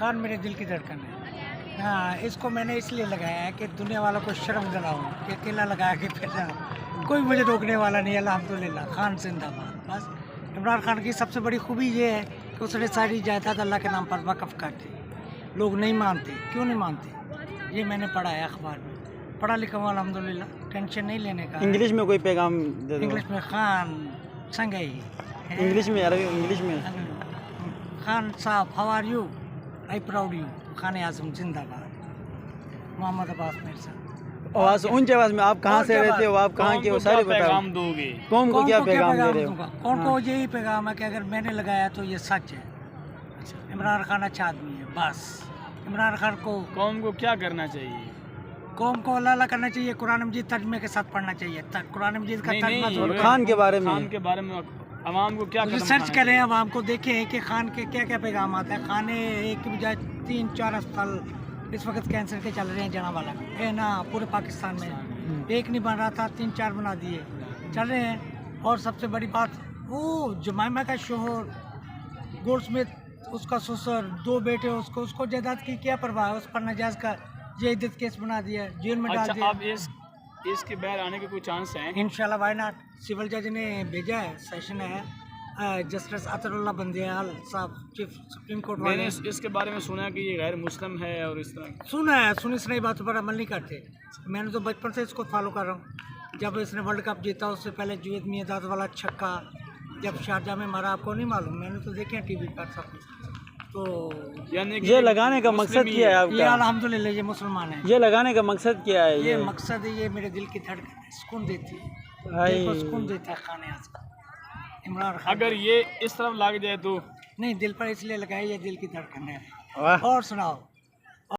खान मेरे दिल की धड़कन है। हाँ, इसको मैंने इसलिए लगाया है कि दुनिया वालों को शर्म दिलाऊं कि अकेला लगा के फिर कोई मुझे रोकने वाला नहीं है। अल्हम्दुलिल्लाह, खान जिंदाबाद। बस इमरान खान की सबसे बड़ी खूबी ये है कि उसने सारी जायदाद अल्लाह के नाम पर वक़्फ़ कर दी। लोग नहीं मानते, क्यों नहीं मानते? ये मैंने पढ़ा है अखबार में। पढ़ा लिखा हूँ अल्हम्दुलिल्लाह, टेंशन नहीं लेने का। इंग्लिश में कोई पैगाम दे दो। इंग्लिश में खान संगई, इंग्लिश में, अरबी इंग्लिश में। खान साहब, how are you? I proud you. Khan Azam जिंदाबाद। मोहम्मद अब्बास मिर्ज़ा। आवाज़ ऊंची आवाज़ में। आप कहाँ से रहते हो, आप कहाँ के हो, सारे बताओ। पैगाम दोगे? कौम को क्या पैगाम दे रहे हो? कौन को यही पैगाम है कि अगर मैंने लगाया तो ये सच है। इमरान खान अच्छा आदमी है। बस इमरान खान को, कौम को क्या करना चाहिए? कौम को अल्लाह करना चाहिए, कुरान मजीद तर्जमे के साथ पढ़ना चाहिए। कुरान मजीद का तर्जमा खान के बारे में, खान के बारे में अवाम को क्या रिसर्च करें, अवाम को देखें कि खान के क्या क्या पैगाम आता है। खाने एक की बजाय 3-4 अस्पताल इस वक्त कैंसर के चल रहे हैं जनावाला है ना, पूरे पाकिस्तान में। एक नहीं बन रहा था, 3-4 बना दिए, चल रहे हैं। और सबसे बड़ी बात, वो जुमैमा का शोहर गोल्डस्मिथ, उसका ससुर, 2 बेटे, उसको जायदाद की क्या परवाह है? उस पर नाजायज का इद्दत केस बना दिया, जेल में डाल दिया। अब इसके बाहर आने के कोई चांस हैं? इंशाल्लाह, व्हाई नॉट। सिविल जज ने भेजा है, सेशन है, जस्टिस अतरुल्लाह बंदियाल साहब, चीफ सुप्रीम कोर्ट वाले। मैंने इसके बारे में सुना कि ये गैर मुस्लिम है और इस तरह सुना है, सुनी सुनाई बातों पर अमल नहीं करते। मैंने तो बचपन से इसको फॉलो कर रहा हूँ। जब इसने वर्ल्ड कप जीता उससे पहले जुवेद मियाँदाद वाला छक्का जब शारजा में मारा, आपको नहीं मालूम? मैंने तो देखे हैं टीवी पर सब। तो यानी ये लगाने का मकसद क्या है आपका? ये अल्हम्दुलिल्लाह ये मुसलमान है। ये लगाने का मकसद क्या है? ये मकसद है, ये मेरे दिल की धड़कन है, सुकून देती है, दिल को सुकून देता है। खान आज़म इमरान खान, अगर ये इस तरफ लग जाए तो नहीं, दिल पर इसलिए लगाया, ये दिल की धड़कन है। वाह। और सुनाओ।